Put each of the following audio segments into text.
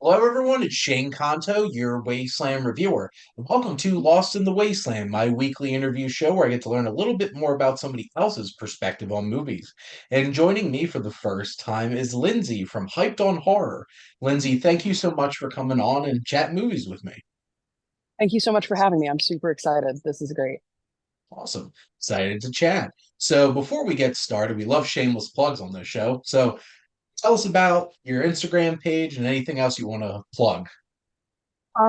Hello, everyone. It's Shane Kanto, your Wasteland Reviewer. And welcome to Lost in the Wasteland, my weekly interview show where I get to learn a little bit more about somebody else's perspective on movies. And joining me for the first time is Lindsay from Hyped on Horror. Lindsay, thank you so much for coming on and chat movies with me. Thank you so much for having me. I'm super excited. This is great. Awesome. Excited to chat. So, before we get started, we love shameless plugs on this show. So, tell us about your Instagram page and anything else you want to plug.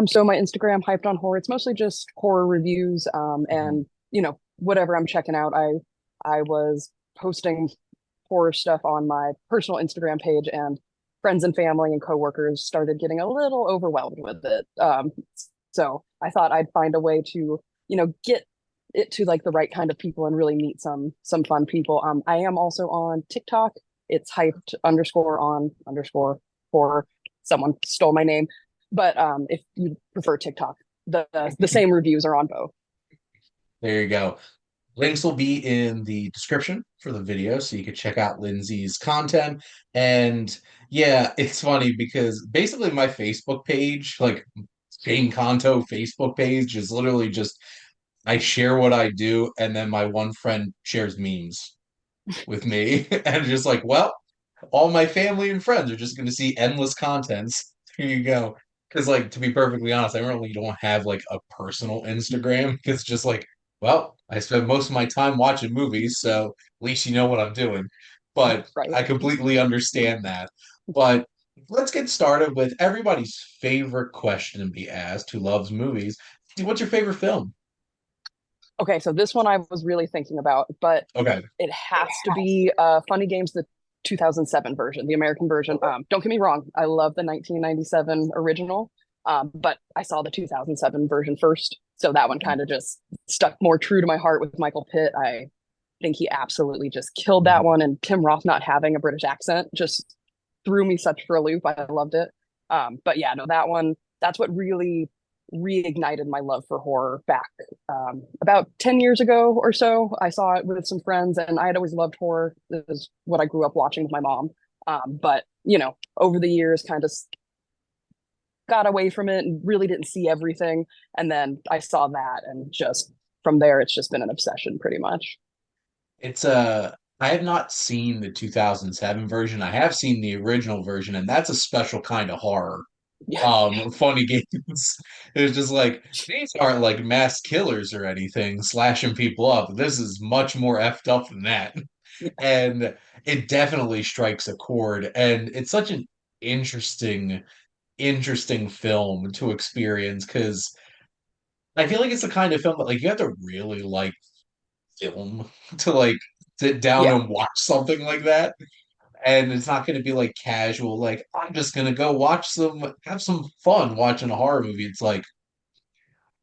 So my Instagram, Hyped on Horror, it's mostly just horror reviews, Mhm. and whatever I'm checking out. I was posting horror stuff on my personal Instagram page, and friends and family and coworkers started getting a little overwhelmed with it. So I thought I'd find a way to, get it to like the right kind of people and really meet some fun people. I am also on TikTok. It's hyped underscore on underscore horror. Someone stole my name. But if you prefer TikTok, the same reviews are on both. There you go. Links will be in the description for the video so you can check out Lindsay's content. And yeah, it's funny because basically my Facebook page, like Shane Kanto Facebook page, is literally just I share what I do, and then my one friend shares memes with me. And just like, well, all my family and friends are just going to see endless contents. Here you go. Because, like, to be perfectly honest, I really don't have like a personal Instagram. It's just like, well, I spend most of my time watching movies, so at least you know what I'm doing. But Right. I completely understand that. But let's get started with everybody's favorite question to be asked who loves movies. What's your favorite film? Okay, so this one I was really thinking about, but Okay. it has to be Funny Games, the 2007 version, the American version. Don't get me wrong, I love the 1997 original, but I saw the 2007 version first, so that one kind of just stuck more true to my heart with Michael Pitt. I think he absolutely just killed that one, and Tim Roth not having a British accent just threw me such for a loop. I loved it. But yeah, no, that one, that's what really reignited my love for horror back about 10 years ago or so. I saw it with some friends, and I had always loved horror. This is what I grew up watching with my mom. But, over the years, kind of got away from it and really didn't see everything. And then I saw that, and just from there, it's just been an obsession pretty much. It's I have not seen the 2007 version. I have seen the original version, and that's a special kind of horror. Yeah. Funny games. It's just like these aren't like mass killers or anything, slashing people up. This is much more effed up than that. And it definitely strikes a chord. And it's such an interesting, interesting film to experience because I feel like it's the kind of film that like you have to really like film to like sit down Yeah. and watch something like that. And it's not going to be like casual, like I'm just going to go watch have some fun watching a horror movie. It's like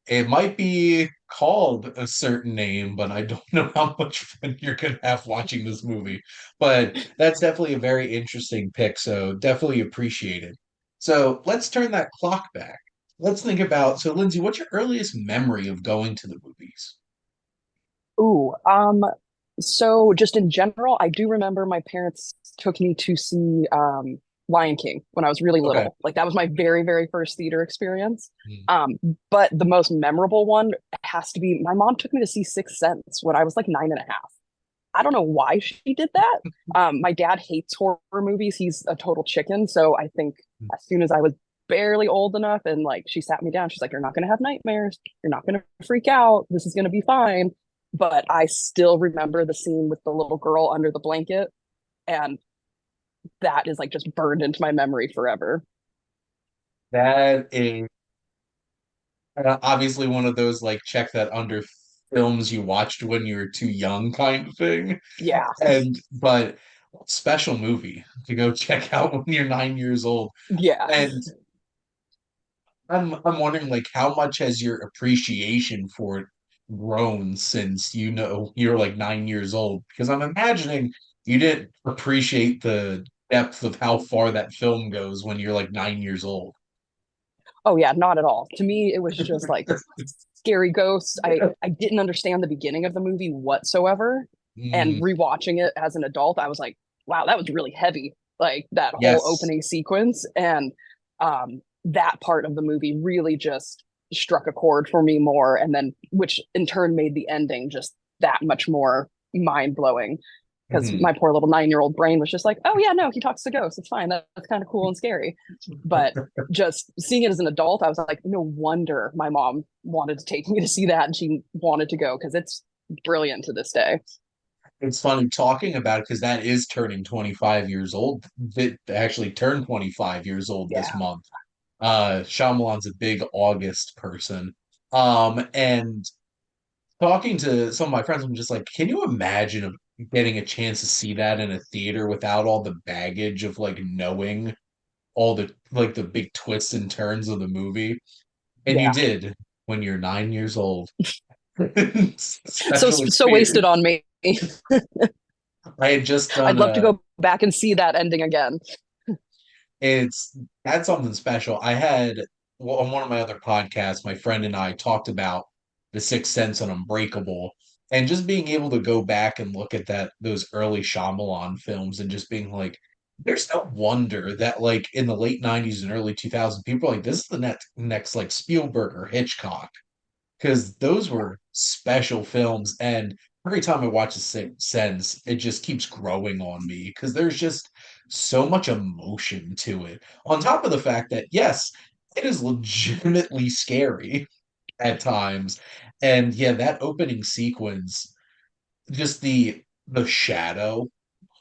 it might be called a certain name, but I don't know how much fun you're going to have watching this movie. But that's definitely a very interesting pick. So definitely appreciate it. So let's turn that clock back. Let's think about, so Lindsay, what's your earliest memory of going to the movies? Ooh, so just in general, I do remember my parents took me to see Lion King when I was really Okay. little. Like that was my very, very first theater experience. Mm. But the most memorable one has to be my mom took me to see Sixth Sense when I was like 9.5. I don't know why she did that. My dad hates horror movies. He's a total chicken. So I think as soon as I was barely old enough and like she sat me down, she's like, "You're not going to have nightmares. You're not going to freak out. This is going to be fine." But I still remember the scene with the little girl under the blanket. And that is like just burned into my memory forever. That is obviously one of those like check that under films you watched when you were too young kind of thing. Yeah. And but special movie to go check out when you're 9 years old. Yeah. And I'm wondering like how much has your appreciation for it grown since you're like 9 years old? Because I'm imagining you didn't appreciate the depth of how far that film goes when you're like 9 years old. Oh yeah, not at all. To me, it was just like scary ghosts. I didn't understand the beginning of the movie whatsoever. And Mm, rewatching it as an adult, I was like, wow, that was really heavy. Like that whole yes. opening sequence. And that part of the movie really just struck a chord for me more, and then which in turn made the ending just that much more mind blowing. Because Mhm. my poor little 9 year old brain was just like, oh yeah, no, he talks to ghosts. It's fine. That's kind of cool and scary. But just seeing it as an adult, I was like, no wonder my mom wanted to take me to see that, and she wanted to go because it's brilliant to this day. It's funny talking about it because that is turning 25 years old. It actually turned 25 years old this Yeah, month. Shyamalan's a big August person. And talking to some of my friends, I'm just like, can you imagine getting a chance to see that in a theater without all the baggage of like knowing all the like the big twists and turns of the movie? And you yeah. did when you're 9 years old. So Special so wasted experience. on me. I had just I'd done love to a go back and see that ending again. it's That's something special. I had well, on one of my other podcasts, my friend and I talked about The Sixth Sense and Unbreakable, and just being able to go back and look at those early Shyamalan films and just being like, there's no wonder that like in the late '90s and early 2000s, people are like, this is the next like Spielberg or Hitchcock because those Yeah, were special films. And every time I watch The Sixth Sense, it just keeps growing on me because there's just so much emotion to it. On top of the fact that, yes, it is legitimately scary at times. And yeah, that opening sequence, just the shadow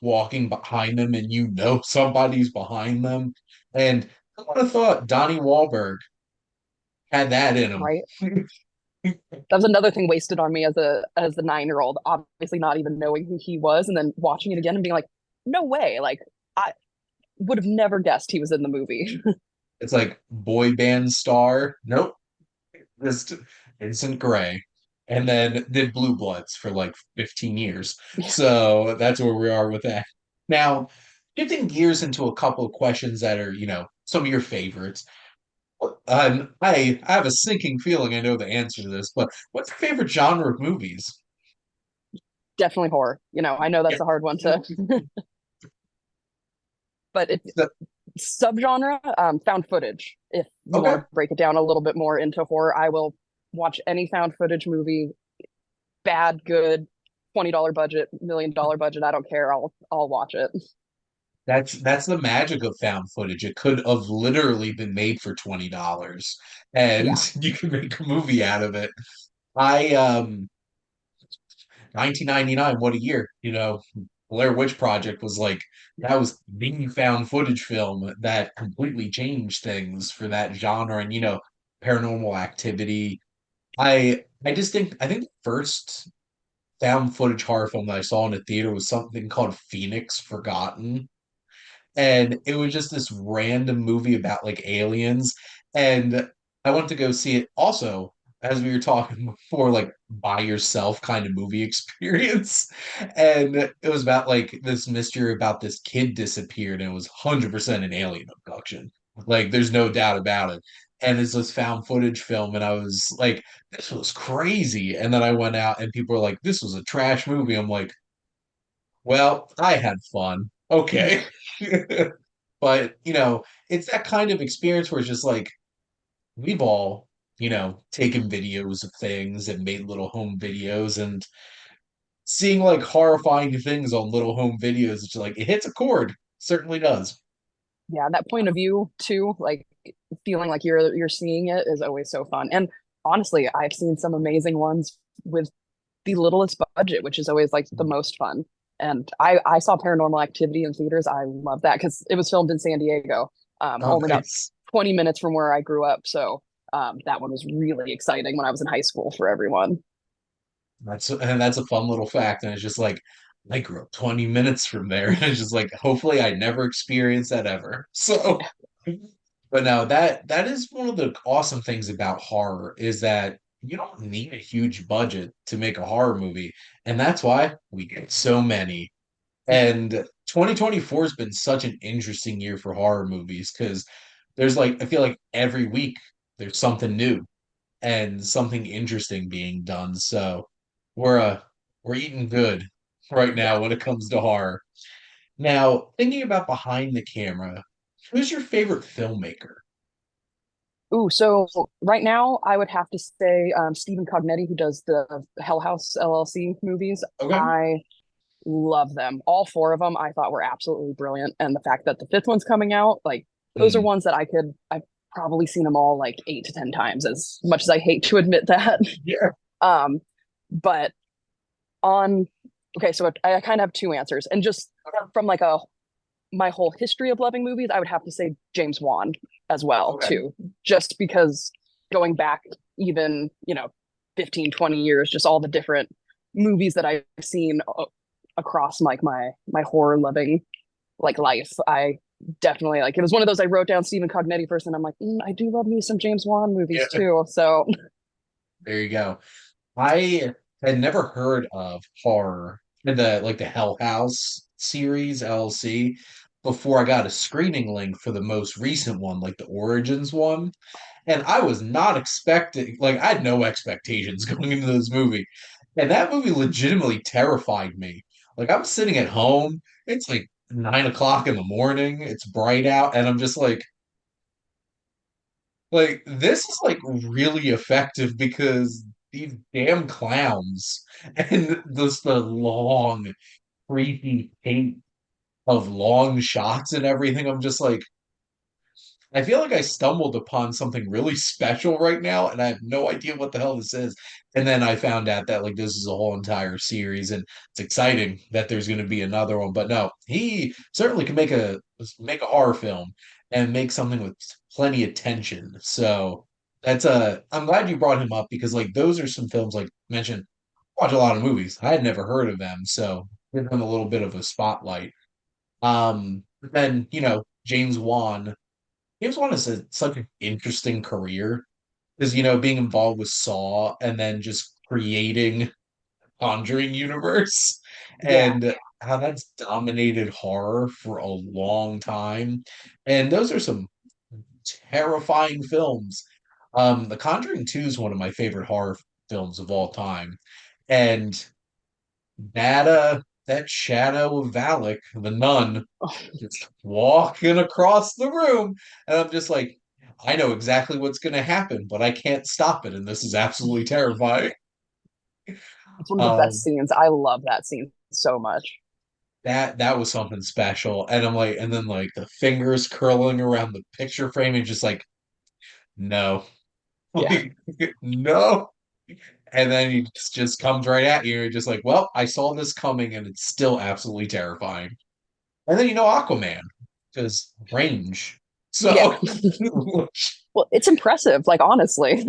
walking behind them, and you know somebody's behind them. And I would have thought Donnie Wahlberg had that in right. him. That was another thing wasted on me as the 9 year old, obviously not even knowing who he was, and then watching it again and being like, no way. Like I would have never guessed he was in the movie. It's like boy band star. Nope. Just Vincent Gray. And then did Blue Bloods for like 15 years. Yeah, So that's where we are with that. Now, shifting gears into a couple of questions that are, some of your favorites. I have a sinking feeling I know the answer to this, but what's your favorite genre of movies? definitely horror. I know Yeah. that's a hard one to, but it's So- subgenre, found footage. If you want okay. to break it down a little bit more into horror, I will watch any found footage movie, bad, good, $20 budget, $1 million budget. I don't care. I'll watch it. That's the magic of found footage. It could have literally been made for $20 and Yeah, you can make a movie out of it. I 1999, what a year. Blair Witch Project was like that was the found footage film that completely changed things for that genre and paranormal activity. I think the first found footage horror film that I saw in a theater was something called Phoenix Forgotten, and it was just this random movie about like aliens. And I went to go see it also, as we were talking before, like by yourself kind of movie experience. And it was about like this mystery about this kid disappeared, and it was 100% an alien abduction. Like there's no doubt about it. And it's this found footage film, and I was like, this was crazy. And then I went out, and people were like, this was a trash movie. I'm like, well, I had fun. Okay. But, it's that kind of experience where it's just like we've all, taken videos of things and made little home videos and seeing like horrifying things on little home videos, it's like it hits a chord. Certainly does. yeah. That point of view too, like feeling like you're seeing it is always so fun. And honestly, I've seen some amazing ones with the littlest budget, which is always like the most fun. And I saw Paranormal Activity in theaters. I love that because it was filmed in San Diego, Oh, only about nice. 20 minutes from where I grew up. So that one was really exciting when I was in high school for everyone. That's a fun little fact. And it's just like I grew up 20 minutes from there. And it's just like hopefully I never experience that ever. So but no, that is one of the awesome things about horror is that you don't need a huge budget to make a horror movie, and that's why we get so many. And 2024 has been such an interesting year for horror movies because there's like I feel like every week there's something new and something interesting being done. So we're uh we're eating good right Yeah. now when it comes to horror. Now, thinking about behind the camera, who's your favorite filmmaker? Ooh, so right now I would have to say Stephen Cognetti, who does the Hell House LLC movies. Okay. I love them. All four of them I thought were absolutely brilliant. And the fact that the fifth one's coming out, like those are Mm, ones that I've probably seen them all like 8 to 10 times, as much as I hate to admit that. yeah. Um, but on okay, so I kind of have two answers. And just from like a my whole history of loving movies, I would have to say James Wan as well, Okay. too. Just because going back even, 15, 20 years, just all the different movies that I've seen across like my horror loving like life. I definitely like it was one of those I wrote down Stephen Cognetti first, and I'm like, I do love me some James Wan movies Yeah. too. So There you go. I had never heard of horror in the Hell House series LLC before I got a screening link for the most recent one, like the Origins one. And I was not expecting, like, I had no expectations going into this movie. And that movie legitimately terrified me. Like, I'm sitting at home, it's like 9 o'clock in the morning, it's bright out, and I'm just like, this is like really effective because these damn clowns and the long, creepy tape of long shots and everything. I'm just like, I feel like I stumbled upon something really special right now, and I have no idea what the hell this is. And then I found out that like this is a whole entire series, and it's exciting that there's going to be another one. But no, he certainly can make a horror film and make something with plenty of tension. So that's I'm glad you brought him up because like those are some films like mentioned. Watch a lot of movies. I had never heard of them, so give them a little bit of a spotlight. But then James Wan is such an interesting career because, being involved with Saw and then just creating Conjuring universe yeah, and how that's dominated horror for a long time. And those are some terrifying films. The Conjuring 2 is one of my favorite horror films of all time. And that shadow of Valak, the nun, just walking across the room. And I'm just like, I know exactly what's going to happen, but I can't stop it. And this is absolutely terrifying. it's one of the best Um, scenes. I love that scene so much. that was something special. And I'm like, and then like the fingers curling around the picture frame and just like, no, Yeah. like, no. And then he just comes right at you. You're just like, well, I saw this coming and it's still absolutely terrifying. And then Aquaman, because range. Yeah. So Well, it's impressive, like honestly.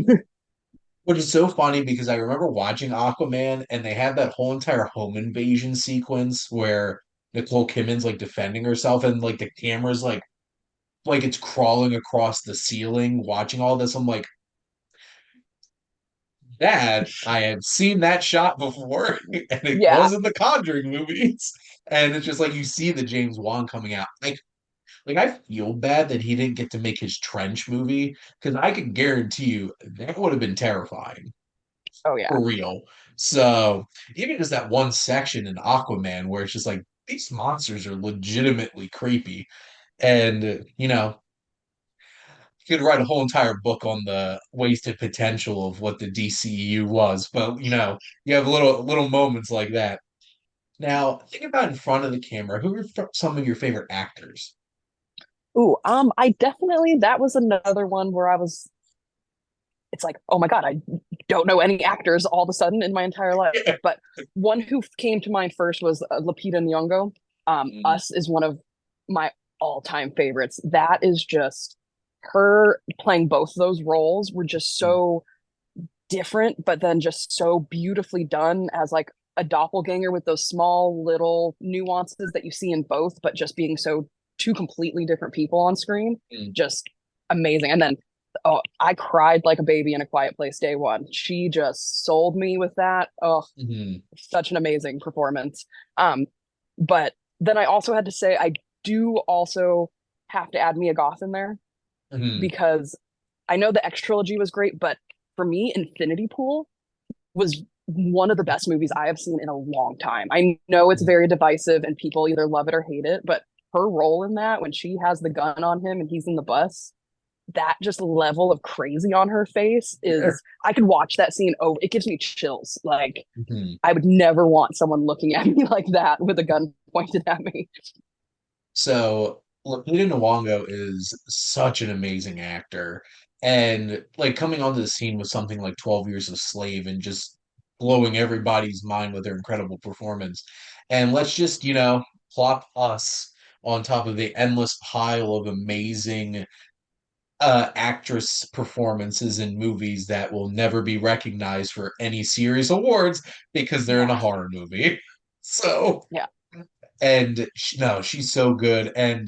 which is so funny because I remember watching Aquaman and they had that whole entire home invasion sequence where Nicole Kidman's like defending herself and like the camera's like it's crawling across the ceiling watching all this. I'm like, that I have seen that shot before and it Yeah. was in the Conjuring movies. And it's just like you see the James Wan coming out. Like I feel bad that he didn't get to make his Trench movie because I can guarantee you that would have been terrifying. Oh yeah. For real. So even just that one section in Aquaman where it's just like these monsters are legitimately creepy, and you could write a whole entire book on the wasted potential of what the DCEU was. But you have little moments like that. Now think about in front of the camera. Who are some of your favorite actors? Ooh, I definitely that was another one where I was it's like, oh my God, I don't know any actors all of a sudden in my entire life. But one who came to mind first was Lupita Nyong'o. Mm, Us is one of my all-time favorites. That is just her playing both those roles were just mm, so different, but then just so beautifully done as like a doppelganger with those small little nuances that you see in both, but just being so two completely different people on screen. mm, Just amazing. And then oh, I cried like a baby in A Quiet Place day one. She just sold me with that. Oh, mm, such an amazing performance. But then I also had to say I do also have to add Mia Goth in there mm. because I know the X trilogy was great, but for me, Infinity Pool was one of the best movies I have seen in a long time. I know it's very divisive and people either love it or hate it, but her role in that when she has the gun on him and he's in the bus, that just level of crazy on her face is, I could watch that scene over. It gives me chills. Like, Mhm. I would never want someone looking at me like that with a gun pointed at me. So Lupita Nyong'o is such an amazing actor, and like coming onto the scene with something like 12 Years a Slave and just blowing everybody's mind with her incredible performance. And let's just, plop us on top of the endless pile of amazing actress performances in movies that will never be recognized for any serious awards because they're in a Yeah. horror movie. So, Yeah. and no, she's so good. And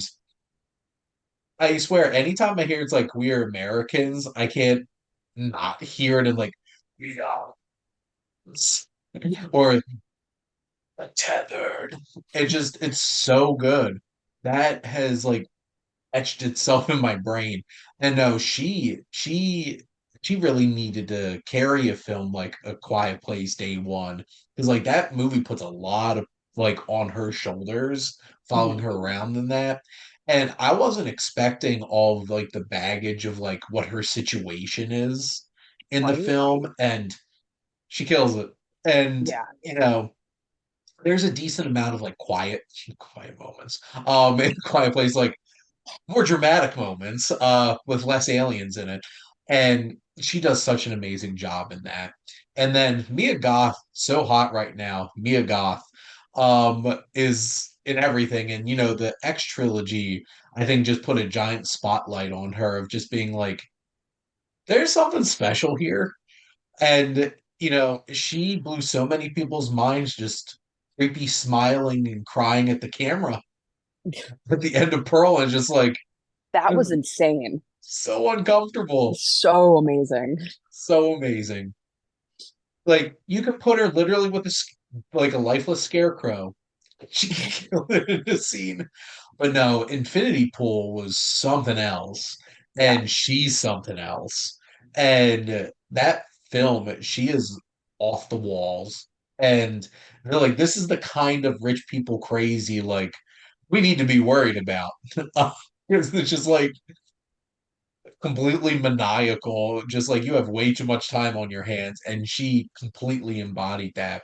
I swear, anytime I hear it's like we're Americans, I can't not hear it in like we are or tethered. It's so good. That has like etched itself in my brain. And no, she really needed to carry a film like A Quiet Place Day One because like that movie puts a lot of like on her shoulders, following Mhm. her around in that. And I wasn't expecting all of like the baggage of like what her situation is in the Right. film, and she kills it. And Yeah. there's a decent amount of like quiet moments in Quiet Place, like more dramatic moments with less aliens in it, and she does such an amazing job in that. And then Mia Goth, so hot right now. Mia Goth is in everything, and the X trilogy I think just put a giant spotlight on her of just being like there's something special here. And she blew so many people's minds just creepy smiling and crying at the camera at the end of Pearl, and just like That was insane. so uncomfortable. So amazing. So amazing. Like you could put her literally with like a lifeless scarecrow. She could kill it in a scene. But no, Infinity Pool was something else. Yeah. And she's something else. And that film, she is off the walls. And they're like, this is the kind of rich people crazy, like, we need to be worried about. Because it's just like completely maniacal, just like you have way too much time on your hands, and she completely embodied that.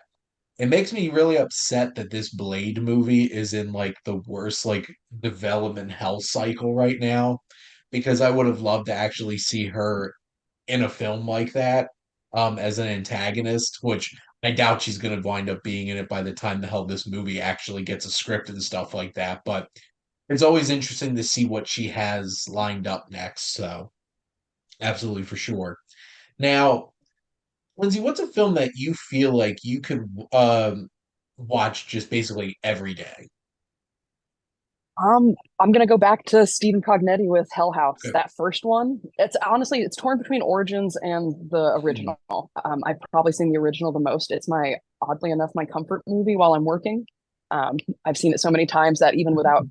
It makes me really upset that this Blade movie is in like the worst like development hell cycle right now, because I would have loved to actually see her in a film like that as an antagonist, which I doubt she's going to wind up being in it by the time the hell this movie actually gets a script and stuff like that. But it's always interesting to see what she has lined up next. So absolutely for sure. Now, Lindsay, what's a film that you feel like you could watch just basically every day? I'm gonna go back to Stephen Cognetti with Hell House. Okay. That first one. It's torn between Origins and the Mhm. original. I've probably seen the original the most. It's my oddly enough my comfort movie while I'm working. I've seen it so many times that even without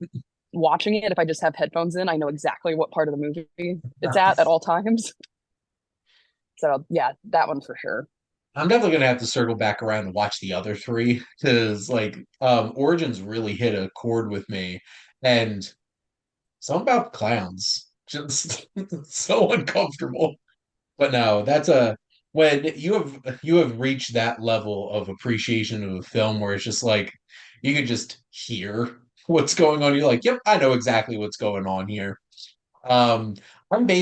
watching it, if I just have headphones in, I know exactly what part of the movie it's at all times. So yeah, that one for sure. I'm definitely gonna have to circle back around and watch the other three because like Origins really hit a chord with me, and something about clowns just so uncomfortable. But no, that's a when you have reached that level of appreciation of a film where it's just like you can just hear what's going on. You're like, yep, I know exactly what's going on here. Um, I'm at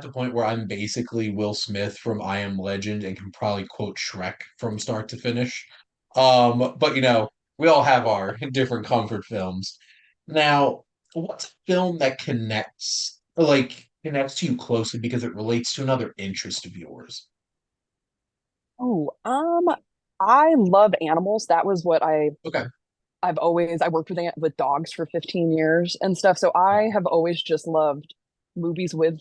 the point where I'm basically Will Smith from I Am Legend and can probably quote Shrek from start to finish. But we all have our different comfort films. Now, what's a film that connects to you closely because it relates to another interest of yours? Oh, I love animals. That was what Okay. I worked with dogs for 15 years and stuff. So I have always just loved movies with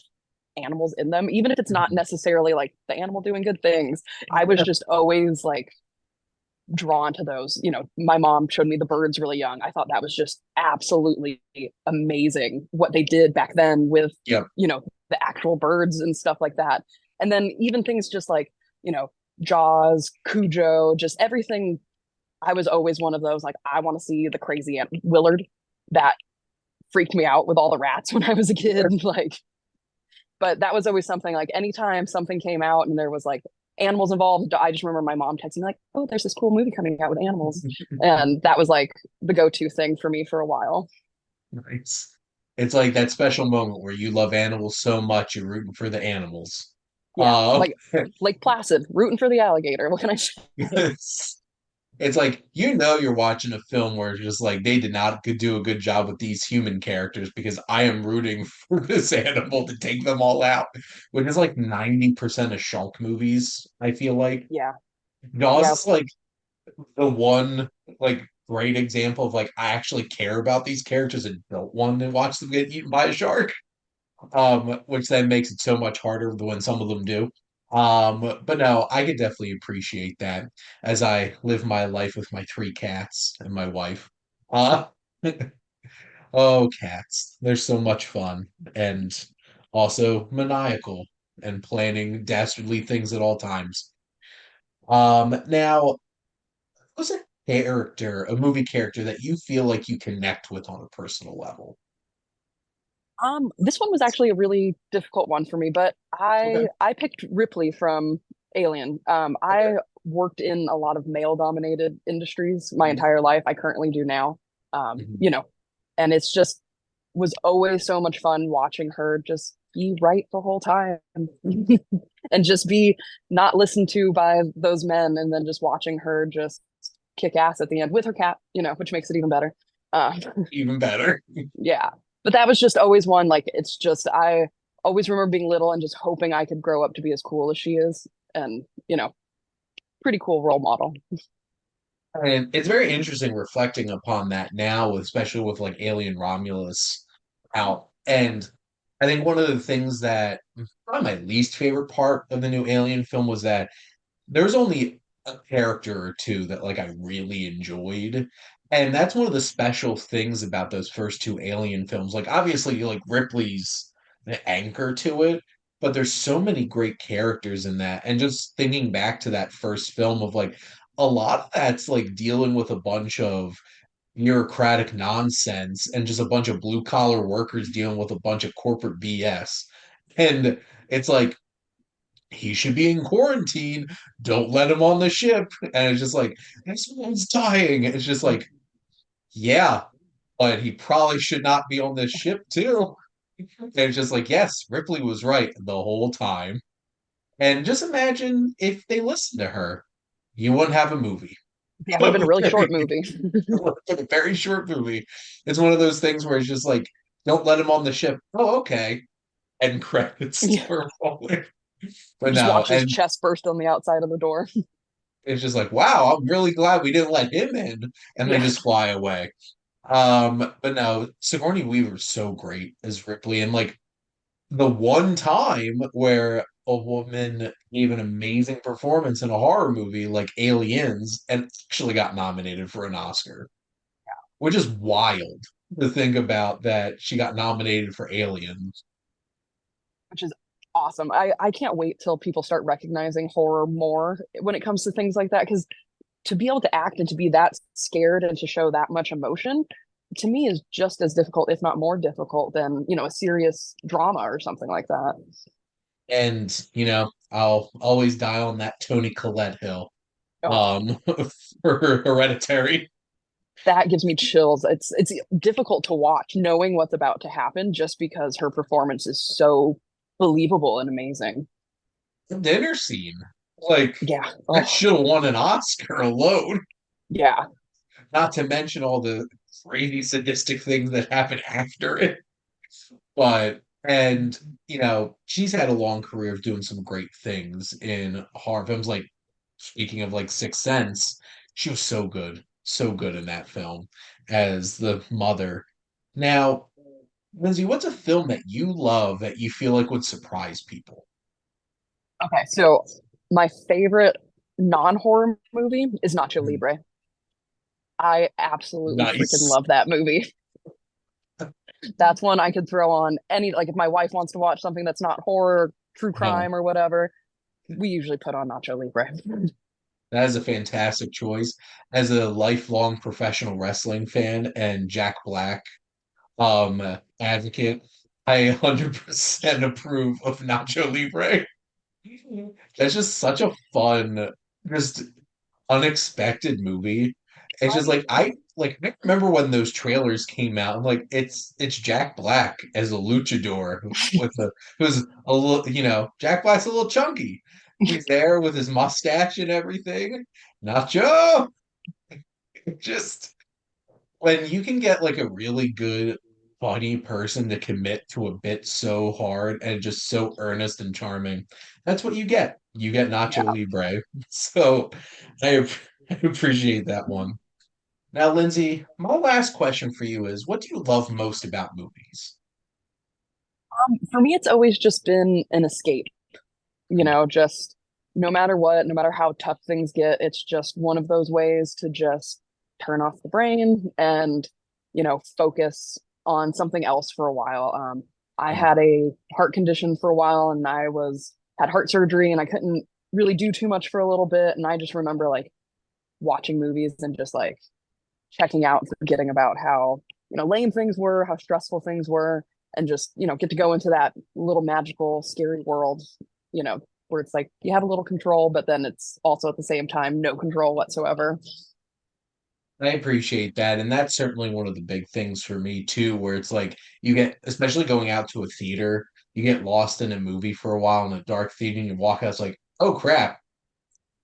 animals in them, even if it's not Mhm. necessarily like the animal doing good things. I was just always like drawn to those. My mom showed me The Birds really young. I thought that was just absolutely amazing what they did back then with, Yep. the actual birds and stuff like that. And then even things just like, Jaws, Cujo, just everything. I was always one of those like I want to see the crazy Willard that freaked me out with all the rats when I was a kid. Like But that was always something like anytime something came out and there was like animals involved, I just remember my mom texting me like, "Oh, there's this cool movie coming out with animals," and that was like the go-to thing for me for a while. Nice. It's like that special moment where you love animals so much you're rooting for the animals. Yeah, Uh, like Lake Placid, rooting for the alligator. What can I say? it's, it's like you're watching a film where it's just like they did not do a good job with these human characters because I am rooting for this animal to take them all out, which is like 90% of shark movies, I feel like. Yeah, Jaws yeah. is like the one like great example of like I actually care about these characters and don't want to watch them get eaten by a shark. Which then makes it so much harder when some of them do. But no, I could definitely appreciate that as I live my life with my three cats and my wife. Uh, oh, cats. They're so much fun and also maniacal and planning dastardly things at all times. Now, what's a character, a movie character that you feel like you connect with on a personal level? This one was actually a really difficult one for me, but Okay. I picked Ripley from Alien. Okay. I worked in a lot of male-dominated industries my Mhm. entire life. I currently do now. Mhm. And it's just was always so much fun watching her just be right the whole time and just be not listened to by those men, and then just watching her just kick ass at the end with her cat, which makes it even better. Uh, Even better. yeah, but that was just always one. Like it's just I always remember being little and just hoping I could grow up to be as cool as she is, and pretty cool role model. And it's very interesting reflecting upon that now, especially with like Alien Romulus out. And I think one of the things that probably my least favorite part of the new Alien film was that there's only a character or two that like I really enjoyed. And that's one of the special things about those first two Alien films. Like obviously like Ripley's the anchor to it, but there's so many great characters in that. And just thinking back to that first film of like a lot of that's like dealing with a bunch of bureaucratic nonsense and just a bunch of blue collar workers dealing with a bunch of corporate BS. And it's like he should be in quarantine. Don't let him on the ship. And it's just like, this man's dying. It's just like, yeah, but he probably should not be on this ship too. And it's just like, yes, Ripley was right the whole time. And just imagine if they listened to her, you wouldn't have a movie. Yeah, it would have been a A really short very, movie. a very short movie. It's one of those things where it's just like, don't let him on the ship. Oh, okay. And credits Yeah, for rolling. But just no, watch his and chest burst on the outside of the door. it's just like, wow, I'm really glad we didn't let him in, and they Yeah, just fly away. But no, Sigourney Weaver's so great as Ripley, and like the one time where a woman gave an amazing performance in a horror movie like Aliens and actually got nominated for an Oscar, which is wild to think about that she got nominated for Aliens. which is awesome. I can't wait till people start recognizing horror more when it comes to things like that, because to be able to act and to be that scared and to show that much emotion to me is just as difficult, if not more difficult, than a serious drama or something like that. And I'll always die on that Tony Collette hill. Oh, Um, for Hereditary. that gives me chills. It's difficult to watch knowing what's about to happen just because her performance is so believable and amazing. The dinner scene. Like Yeah. that Oh, should have won an Oscar alone. yeah. Not to mention all the crazy sadistic things that happen after it. But and she's had a long career of doing some great things in horror films. Like speaking of like Sixth Sense, she was so good in that film as the mother. Now, Lindsay, what's a film that you love that you feel like would surprise people? Okay, so my favorite non-horror movie is Nacho Mhm. Libre. I absolutely freaking Nice. love that movie. That's one I could throw on any, like if my wife wants to watch something that's not horror, true Uh, crime or whatever, we usually put on Nacho Libre. that is a fantastic choice. As a lifelong professional wrestling fan and Jack Black advocate, I 100% approve of Nacho Libre. That's just such a fun, just unexpected movie. It's just I I remember when those trailers came out. I'm like, it's Jack Black as a luchador with a who's a little, Jack Black's a little chunky. He's there with his mustache and everything. Nacho, just when you can get like a really good, funny person to commit to a bit so hard and just so earnest and charming, that's what you get. You get Nacho yeah. Libre. So I, I appreciate that one. Now, Lindsay, my last question for you is what do you love most about movies? For me, it's always just been an escape. Just no matter what, no matter how tough things get, it's just one of those ways to just turn off the brain and, focus on something else for a while. I Mm. had a heart condition for a while and had heart surgery and I couldn't really do too much for a little bit. And I just remember like watching movies and just like checking out and forgetting about how, lame things were, how stressful things were, and just, get to go into that little magical, scary world, you know, where it's like you have a little control, but then it's also at the same time no control whatsoever. I appreciate that. And that's certainly one of the big things for me too, where it's like you get, especially going out to a theater, you get lost in a movie for a while in a dark theater and you walk out, it's like, oh crap,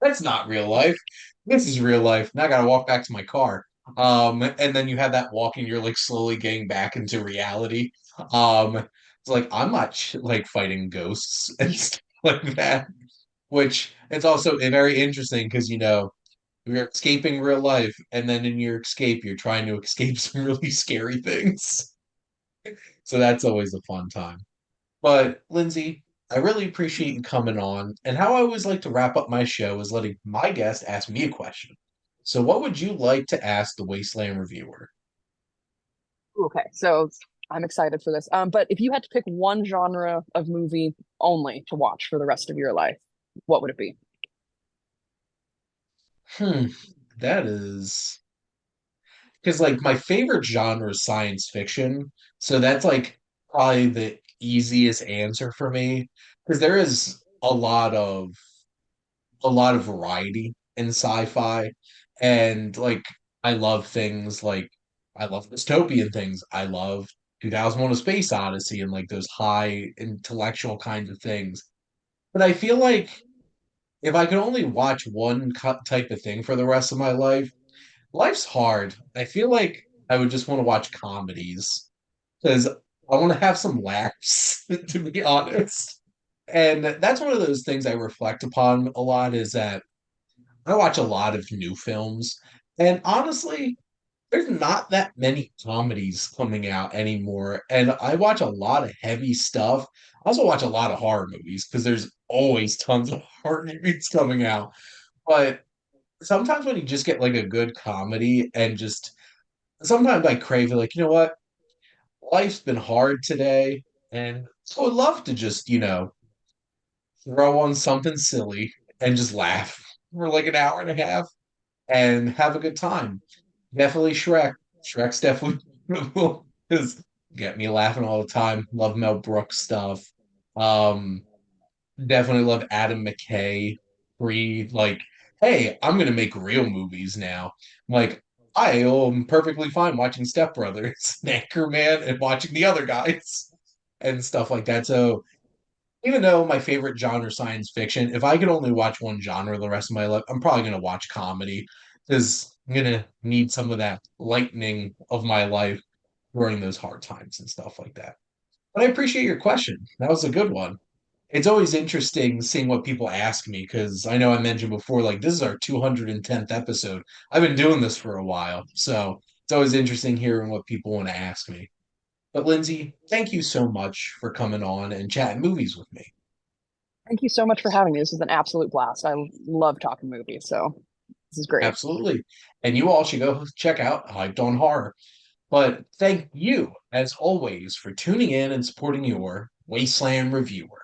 that's not real life. This is real life. Now I gotta walk back to my car. And then you have that walk and you're like slowly getting back into reality. It's like I'm not like fighting ghosts and stuff like that, which it's also very interesting because you're escaping real life, and then in your escape, you're trying to escape some really scary things. So that's always a fun time. But Lindsay, I really appreciate you coming on. And how I always like to wrap up my show is letting my guest ask me a question. So, what would you like to ask the Wasteland Reviewer? Okay, so I'm excited for this. But if you had to pick one genre of movie only to watch for the rest of your life, what would it be? Hmm, that is because like my favorite genre is science fiction. So that's like probably the easiest answer for me because there is a lot of variety in sci-fi and like I love things like I love dystopian things. I love 2001 A Space Odyssey and like those high intellectual kinds of things. But I feel like if I could only watch one type of thing for the rest of my life, life's hard. I feel like I would just want to watch comedies because I want to have some laughs, to be honest. And that's one of those things I reflect upon a lot is that I watch a lot of new films, and honestly, there's not that many comedies coming out anymore. And I watch a lot of heavy stuff. I also watch a lot of horror movies because there's always tons of horror movies coming out. But sometimes when you just get like a good comedy and just sometimes I crave it, like, you know what? Life's been hard today, and so I would love to just, throw on something silly and just laugh for like an hour and a half and have a good time. Definitely Shrek. Shrek's definitely will just get me laughing all the time. Love Mel Brooks stuff. Um, definitely love Adam McKay. Free like, hey, I'm gonna make real movies now. Like, I am perfectly fine watching Step Brothers, Anchorman, and watching the other guys and stuff like that. So even though my favorite genre is science fiction, if I could only watch one genre the rest of my life, I'm probably going to watch comedy because I'm going to need some of that lightening of my life during those hard times and stuff like that. But I appreciate your question. That was a good one. It's always interesting seeing what people ask me because I know I mentioned before, like, this is our 210th episode. I've been doing this for a while. So it's always interesting hearing what people want to ask me. But Lindsay, thank you so much for coming on and chatting movies with me. Thank you so much for having me. This is an absolute blast. I love talking movies, so this is great. Absolutely. And you all should go check out Hyped on Horror. But thank you, as always, for tuning in and supporting your Wasteland Reviewer.